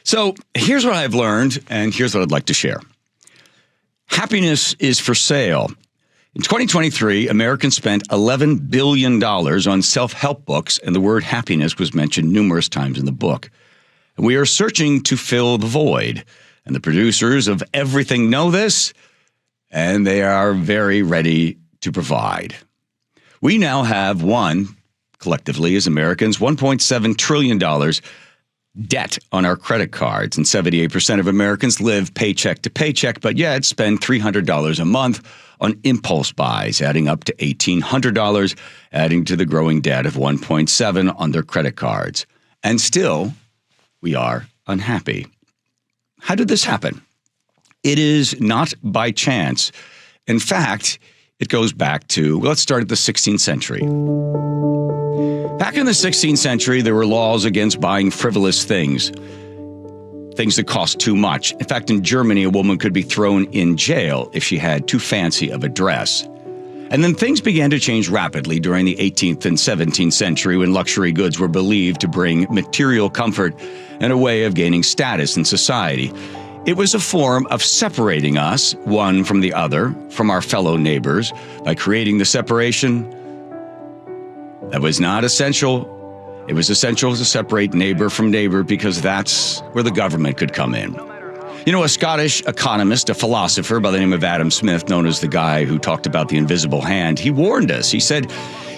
So here's what I've learned, and here's what I'd like to share. Happiness is for sale. In 2023, Americans spent $11 billion on self-help books, and the word happiness was mentioned numerous times in the book. We are searching to fill the void, and the producers of everything know this, and they are very ready to provide. We now have collectively as Americans, $1.7 trillion debt on our credit cards, and 78% of Americans live paycheck to paycheck, but yet spend $300 a month on impulse buys, adding up to $1,800, adding to the growing debt of $1.7 on their credit cards. And still, we are unhappy. How did this happen? It is not by chance. In fact, it goes back to, let's start at the 16th century. Back in the 16th century, there were laws against buying frivolous things that cost too much. In fact, in Germany, a woman could be thrown in jail if she had too fancy of a dress. And then things began to change rapidly during the 18th and 17th century when luxury goods were believed to bring material comfort and a way of gaining status in society. It was a form of separating us, one from the other, from our fellow neighbors, by creating the separation that was not essential. It was essential to separate neighbor from neighbor because that's where the government could come in. You know, a Scottish economist, a philosopher by the name of Adam Smith, known as the guy who talked about the invisible hand, he warned us. He said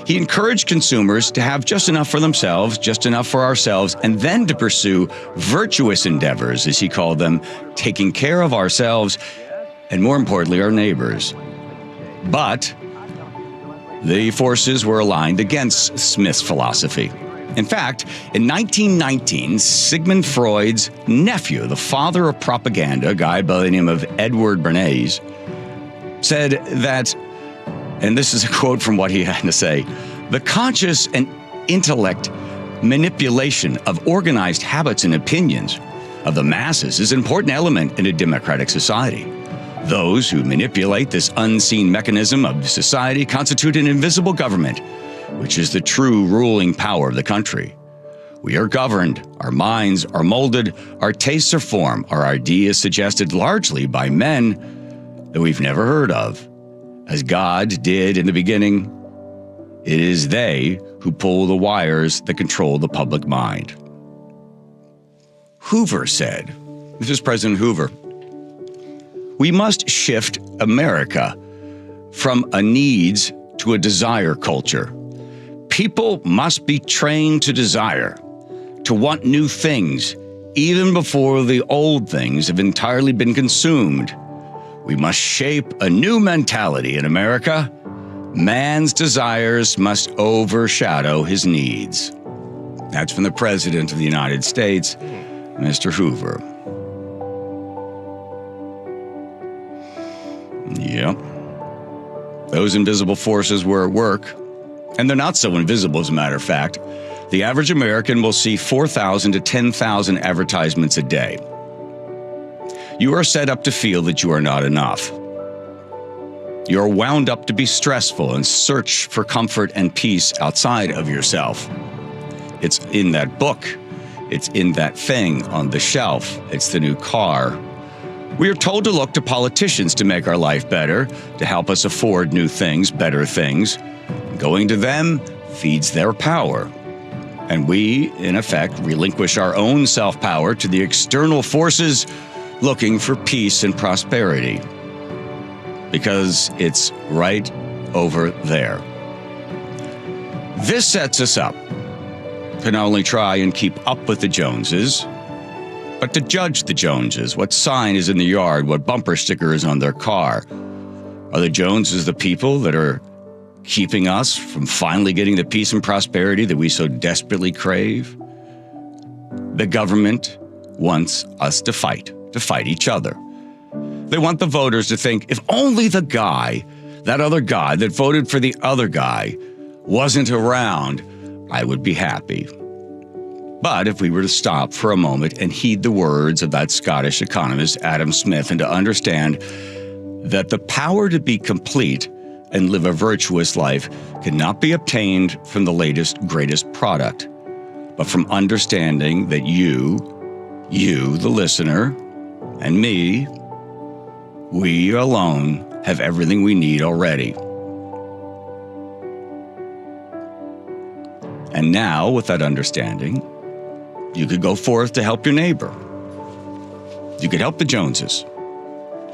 he encouraged consumers to have just enough for themselves, just enough for ourselves, and then to pursue virtuous endeavors, as he called them, taking care of ourselves and, more importantly, our neighbors. But the forces were aligned against Smith's philosophy. In fact, in 1919, Sigmund Freud's nephew, the father of propaganda, a guy by the name of Edward Bernays, said that, and this is a quote from what he had to say, the conscious and intellect manipulation of organized habits and opinions of the masses is an important element in a democratic society. Those who manipulate this unseen mechanism of society constitute an invisible government, which is the true ruling power of the country. We are governed, our minds are molded, our tastes are formed, our ideas suggested largely by men that we've never heard of. As God did in the beginning, it is they who pull the wires that control the public mind. Hoover said, this is President Hoover, we must shift America from a needs to a desire culture. People must be trained to desire, to want new things, even before the old things have entirely been consumed. We must shape a new mentality in America. Man's desires must overshadow his needs. That's from the President of the United States, Mr. Hoover. Yep. Those invisible forces were at work. And they're not so invisible, as a matter of fact. The average American will see 4,000 to 10,000 advertisements a day. You are set up to feel that you are not enough. You are wound up to be stressful and search for comfort and peace outside of yourself. It's in that book. It's in that thing on the shelf. It's the new car. We are told to look to politicians to make our life better, to help us afford new things, better things. Going to them feeds their power. And we, in effect, relinquish our own self-power to the external forces looking for peace and prosperity. Because it's right over there. This sets us up to not only try and keep up with the Joneses, but to judge the Joneses. What sign is in the yard? What bumper sticker is on their car? Are the Joneses the people that are keeping us from finally getting the peace and prosperity that we so desperately crave? The government wants us to fight each other. They want the voters to think, if only the guy, that other guy that voted for the other guy, wasn't around, I would be happy. But if we were to stop for a moment and heed the words of that Scottish economist, Adam Smith, and to understand that the power to be complete and live a virtuous life cannot be obtained from the latest, greatest product, but from understanding that you you, the listener, and me, we alone have everything we need already. And now, with that understanding, you could go forth to help your neighbor. You could help the Joneses.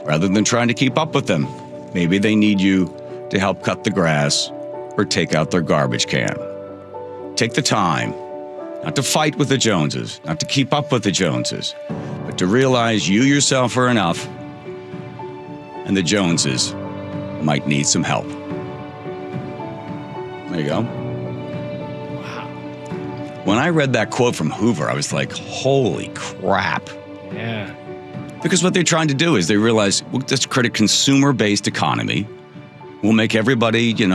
Rather than trying to keep up with them, maybe they need you to help cut the grass or take out their garbage can. Take the time, not to fight with the Joneses, not to keep up with the Joneses, but to realize you yourself are enough, and the Joneses might need some help. There you go. Wow. When I read that quote from Hoover, I was like, holy crap. Yeah. Because what they're trying to do is they realize, well, let's create a consumer-based economy. We'll make everybody, in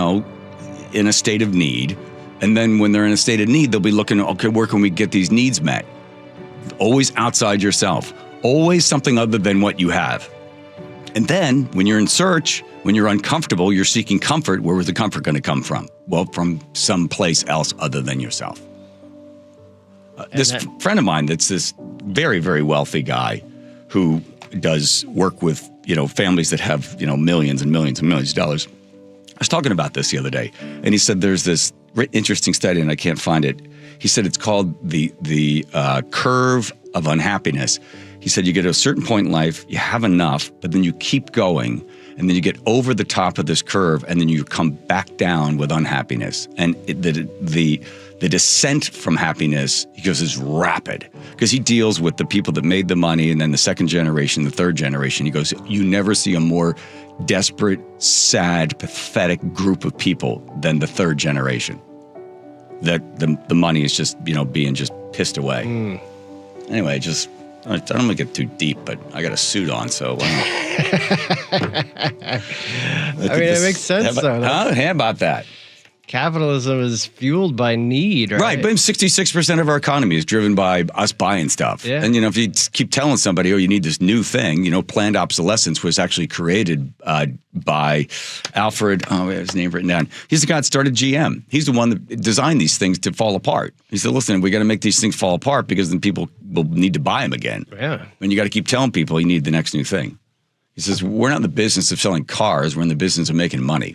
a state of need. And then when they're in a state of need, they'll be looking, okay, where can we get these needs met? Always outside yourself. Always something other than what you have. And then when you're in search, when you're uncomfortable, you're seeking comfort. Where was the comfort going to come from? Well, from someplace else other than yourself. This friend of mine that's this very, very wealthy guy who does work with, families that have, millions and millions and millions of dollars. I was talking about this the other day, and he said there's this interesting study, and I can't find it. He said it's called the curve of unhappiness. He said you get to a certain point in life, you have enough, but then you keep going, and then you get over the top of this curve, and then you come back down with unhappiness. And the descent from happiness, he goes, is rapid, because he deals with the people that made the money, and then the second generation, the third generation. He goes, you never see a more desperate, sad, pathetic group of people than the third generation. That the money is just, being just pissed away. Anyway, I don't want to get too deep, but I got a suit on, so. It makes sense, though. How about that? Capitalism is fueled by need, right? Right, but 66% of our economy is driven by us buying stuff. Yeah. And, if you keep telling somebody, you need this new thing, planned obsolescence was actually created by Alfred, I have his name written down. He's the guy that started GM. He's the one that designed these things to fall apart. He said, listen, we got to make these things fall apart because then people will need to buy them again. Yeah. And you got to keep telling people you need the next new thing. He says, we're not in the business of selling cars. We're in the business of making money.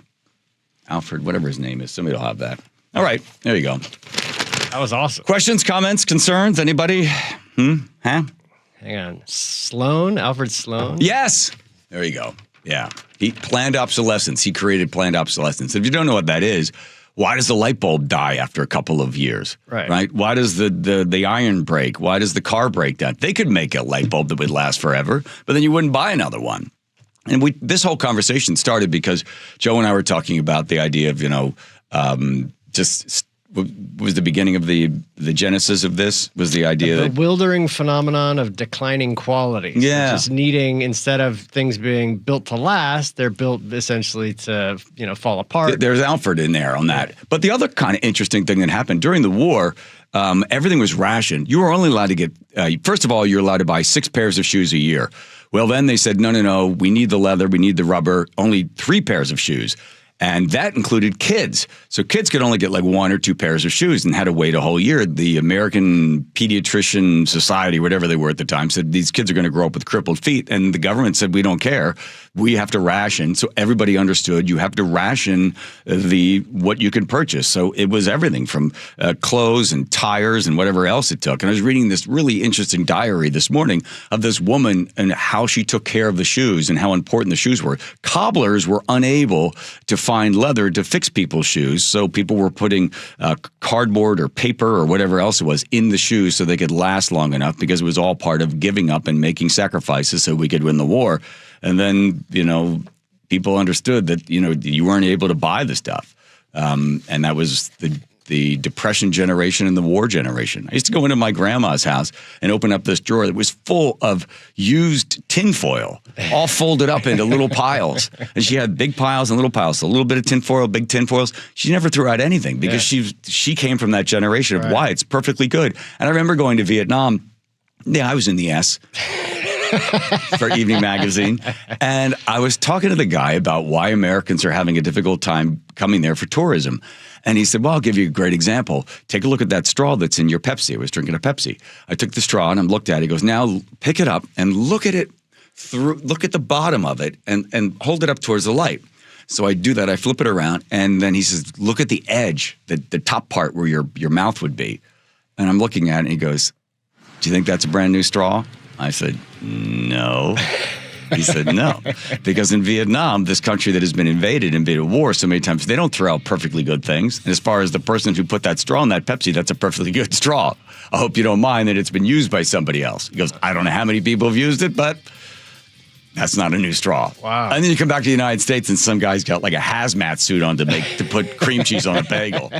Alfred, whatever his name is. Somebody will have that. All right. There you go. That was awesome. Questions, comments, concerns? Anybody? Huh? Hang on. Sloan? Alfred Sloan? Yes. There you go. Yeah. He planned obsolescence. He created planned obsolescence. If you don't know what that is, why does the light bulb die after a couple of years? Right? Why does the iron break? Why does the car break down? They could make a light bulb that would last forever, but then you wouldn't buy another one. And this whole conversation started because Joe and I were talking about the idea of, was the beginning of the genesis of this was the idea the bewildering phenomenon of declining qualities. Yeah. Just needing, instead of things being built to last, they're built essentially to, fall apart. There's Alfred in there on that. But the other kind of interesting thing that happened during the war, everything was rationed. You were only allowed to get, first of all, you're allowed to buy 6 pairs of shoes a year. Well, then they said, no, we need the leather, we need the rubber, only 3 pairs of shoes. And that included kids. So kids could only get like 1 or 2 pairs of shoes and had to wait a whole year. The American Pediatrician Society, whatever they were at the time, said these kids are going to grow up with crippled feet. And the government said, we don't care. We have to ration. So everybody understood you have to ration what you can purchase. So it was everything from clothes and tires and whatever else it took. And I was reading this really interesting diary this morning of this woman and how she took care of the shoes and how important the shoes were. Cobblers were unable to find leather to fix people's shoes. So people were putting cardboard or paper or whatever else it was in the shoes so they could last long enough, because it was all part of giving up and making sacrifices so we could win the war. And then, people understood that, you weren't able to buy the stuff. And that was the Depression generation and the war generation. I used to go into my grandma's house and open up this drawer that was full of used tinfoil, all folded up into little piles. And she had big piles and little piles. So a little bit of tinfoil, big tinfoils. She never threw out anything because she came from that generation of why it's perfectly good. And I remember going to Vietnam. Yeah, I was in the S. for Evening Magazine. And I was talking to the guy about why Americans are having a difficult time coming there for tourism. And he said, well, I'll give you a great example. Take a look at that straw that's in your Pepsi. I was drinking a Pepsi. I took the straw and I looked at it. He goes, now pick it up and look at it look at the bottom of it and hold it up towards the light. So I do that. I flip it around. And then he says, look at the edge, the top part where your mouth would be. And I'm looking at it and he goes, do you think that's a brand new straw? I said, no. He said, no. Because in Vietnam, this country that has been invaded and been at war so many times, they don't throw out perfectly good things. And as far as the person who put that straw in that Pepsi, that's a perfectly good straw. I hope you don't mind that it's been used by somebody else. He goes, I don't know how many people have used it, but that's not a new straw. Wow. And then you come back to the United States and some guy's got like a hazmat suit on to put cream cheese on a bagel.